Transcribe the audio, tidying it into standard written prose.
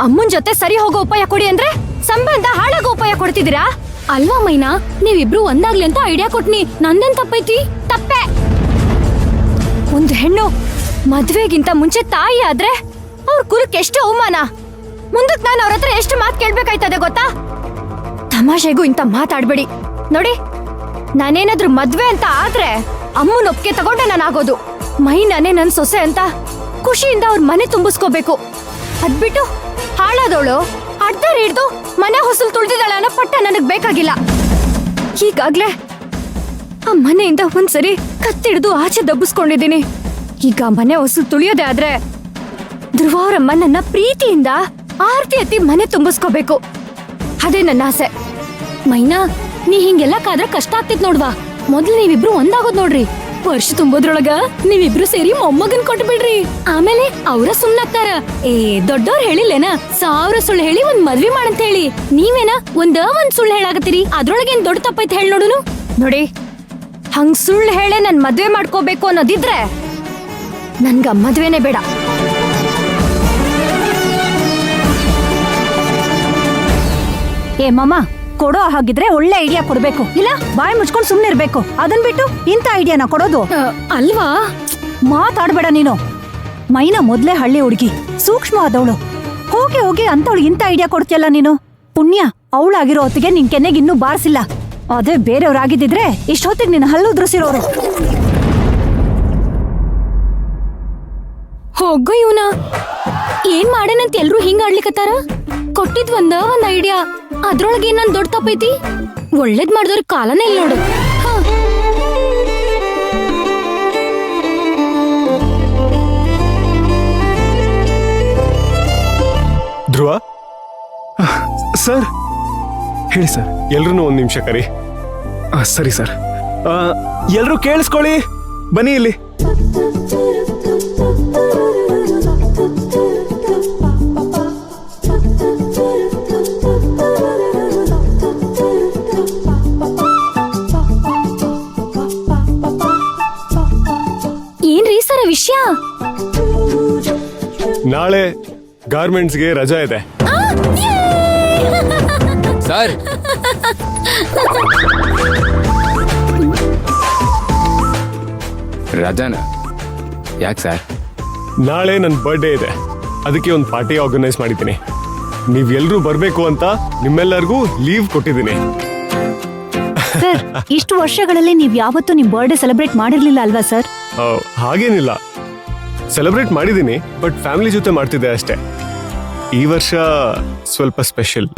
ಅಮ್ಮನ್ ಜೊತೆ ಸರಿ ಹೋಗೋ ಉಪಾಯ ಕೊಡಿ ಅಂದ್ರೆ ಸಂಬಂಧ ಹಾಳಾಗೋ ಉಪಾಯ ಕೊಡ್ತಿದ್ದೀರಾ ಅಲ್ವಾ ಮೈನಾ? ನೀವಿಬ್ರು ಒಂದಾಗ್ಲಿ ಅಂತ ಐಡಿಯಾ ಕೊಟ್ನಿ, ನಂದೇನ್ ತಪ್ಪೈತಿ? ತಪ್ಪೆ. ಒಂದು ಹೆಣ್ಣು ಮದ್ವೆಗಿಂತ ಮುಂಚೆ ತಾಯಿ ಆದ್ರೆ ಅವ್ರ ಕುಲಕ್ಕೆ ಎಷ್ಟು ಅವಮಾನ. ಮುಂದಕ್ ನಾನು ಅವ್ರ ಹತ್ರ ಎಷ್ಟು ಮಾತು ಕೇಳ್ಬೇಕಾಯ್ತದೆ ಗೊತ್ತಾ? ತಮಾಷೆಗೂ ಇಂತ ಮಾತಾಡ್ಬೇಡಿ. ನೋಡಿ, ನಾನೇನಾದ್ರೂ ಮದ್ವೆ ಅಂತ ಆದ್ರೆ ಅಮ್ಮನ ಒಪ್ಪಿಗೆ ತಗೊಂಡೆ ನಾನಾಗೋದು. ಮೈನಾನೇ ನನ್ ಸೊಸೆ ಅಂತ ಖುಷಿಯಿಂದ ಅವ್ರ ಮನೆ ತುಂಬಿಸ್ಕೋಬೇಕು. ಅದ್ಬಿಟ್ಟು ಹಾಳಾದವಳು ಅರ್ಧ ಹಿಡ್ದು ಮನೆ ಹೊಸಲು ತುಳ್ದಿದ್ದಾಳೆ ಅನ್ನೋ ಪಟ್ಟ ನನಗ್ ಬೇಕಾಗಿಲ್ಲ. ಈಗಾಗ್ಲೇ ಆ ಮನೆಯಿಂದ ಒಂದ್ಸರಿ ಕತ್ತಿಡ್ದು ಆಚೆ ದಬ್ಬಿಸ್ಕೊಂಡಿದ್ದೀನಿ. ಈಗ ಮನೆ ಹೊಸಲು ತುಳಿಯೋದೇ ಆದ್ರೆ ಧ್ರುವರಮ್ಮ ನನ್ನ ಪ್ರೀತಿಯಿಂದ ಆರ್ತಿ ಎತ್ತಿ ಮನೆ ತುಂಬಿಸ್ಕೋಬೇಕು. ಅದೇ ನನ್ನ ಆಸೆ. ಮೈನಾ, ನೀ ಹಿಂಗೆಲ್ಲ ಕಾದ್ರೆ ಕಷ್ಟ ಆಗ್ತಿತ್ ನೋಡ್ವಾ. ಮೊದ್ಲು ನೀವಿಬ್ರು ಒಂದಾಗೋದ್ ನೋಡ್ರಿ. ವರ್ಷ ತುಂಬೋದ್ರೊಳಗ ನೀವಿಬ್ರು ಸೇರಿ ಮೊಮ್ಮಗನ್ ಕೊಟ್ಬಿಡ್ರಿ. ಆಮೇಲೆ ಅವ್ರ ಸುಮ್ನಾಗ್ತಾರ. ದೊಡ್ಡವ್ರು ಹೇಳಿಲ್ಲೇನ 1000 ಸುಳ್ಳು ಹೇಳಿ ಒಂದ್ ಮದ್ವಿ ಮಾಡಂತ ಹೇಳಿ. ನೀವೇನ ಒಂದ್ ಸುಳ್ಳು ಹೇಳಾಗತ್ತೀರಿ. ಅದ್ರೊಳಗೇನ್ ದೊಡ್ಡ ತಪ್ಪೈತೆ ಹೇಳಿ ನೋಡುನು. ನೋಡಿ, ಹಂಗ್ ಸುಳ್ಳು ಹೇಳೆ ನನ್ ಮದ್ವೆ ಮಾಡ್ಕೋಬೇಕು ಅನ್ನೋದಿದ್ರೆ ನನ್ಗ ಮದ್ವೆನೇ ಬೇಡ. ಮಾಮ, ಕೊಡೋ ಹಾಗಿದ್ರೆ ಒಳ್ಳೆ ಐಡಿಯಾ ಕೊಡ್ಬೇಕು, ಇಲ್ಲ ಬಾಯಿ ಮುಚ್ಕೊಂಡು ಸುಮ್ನೆ ಇರ್ಬೇಕು. ಅದನ್ ಬಿಟ್ಟು ಇಂಥ ಐಡಿಯಾನ ಕೊಡೋದು ಅಲ್ವಾ? ಮಾತಾಡ್ಬೇಡ ನೀನು. ಮೈನಾ ಮೊದ್ಲೇ ಹಳ್ಳಿ ಹುಡುಗಿ, ಸೂಕ್ಷ್ಮವಾದವಳು. ಹೋಗಿ ಹೋಗಿ ಅಂತವಳು ಇಂಥ ಐಡಿಯಾ ಕೊಡ್ತಿಯಲ್ಲ ನೀನು. ಪುಣ್ಯ, ಅವಳಾಗಿರೋ ಹೊತ್ತಿಗೆ ನಿನ್ ಕೆನ್ನೆಗೆ ಇನ್ನೂ ಬಾರಿಸಿಲ್ಲ. ಅದೇ ಬೇರೆಯವ್ರಾಗಿದ್ದಿದ್ರೆ ಇಷ್ಟೊತ್ತಿಗೆ ನಿನ್ನ ಹಲ್ಲು ಉದ್ರಿಸಿರೋರು. ಹೋಗೋ ಇವನ ಏನ್ ಮಾಡೇನಂತ ಎಲ್ರು ಹಿಂಗ ಆಡ್ಲಿಕತ್ತಾರ. ಕೊಟ್ಟಿದ್ ಒಂದ್ ಐಡಿಯಾ, ಅದ್ರೊಳಗೆ ನನ್ ದೊಡ್ಡ ತಪ್ಪೈತಿ. ಒಳ್ಳೇದ್ ಮಾಡಿದವ್ರ ಕಾಲನೇ ಇಲ್ಲ ನೋಡು. ಧ್ರುವ ಸರ್, ಹೇಳಿ ಸರ್. ಎಲ್ರೂ ಒಂದ್ ನಿಮಿಷ ಕರಿ. ಸರಿ ಸರ್. ಎಲ್ರೂ ಕೇಳಿಸ್ಕೊಳ್ಳಿ, ಬನ್ನಿ ಇಲ್ಲಿ. ಏನ್ರೀ ಸರ ವಿಷಯ? ನಾಳೆ ಗಾರ್ಮೆಂಟ್ಸ್ಗೆ ರಜಾ ಇದೆ ಸರ್. ರಜಾನ? ಯಾಕೆ ಸರ್? ನಾಳೆ ನನ್ನ ಬರ್ಡೇ ಇದೆ, ಅದಕ್ಕೆ ಒಂದು ಪಾರ್ಟಿ ಆರ್ಗನೈಸ್ ಮಾಡಿದ್ದೀನಿ. ನೀವೆಲ್ಲರೂ ಬರಬೇಕು ಅಂತ ನಿಮ್ಮೆಲ್ಲರಿಗೂ ಲೀವ್ ಕೊಟ್ಟಿದ್ದೀನಿ. ಸರ್, ಇಷ್ಟು ವರ್ಷಗಳಲ್ಲಿ ನೀವ್ ಯಾವತ್ತೂ ನಿಮ್ ಬರ್ಡೇ ಸೆಲೆಬ್ರೇಟ್ ಮಾಡಿರ್ಲಿಲ್ಲ ಅಲ್ವಾ ಸರ್? ಹಾಗೇನಿಲ್ಲ, ಸೆಲೆಬ್ರೇಟ್ ಮಾಡಿದ್ದೀನಿ, ಬಟ್ ಫ್ಯಾಮಿಲಿ ಜೊತೆ ಮಾಡ್ತಿದ್ದೆ ಅಷ್ಟೇ. ಈ ವರ್ಷ ಸ್ವಲ್ಪ ಸ್ಪೆಷಲ್.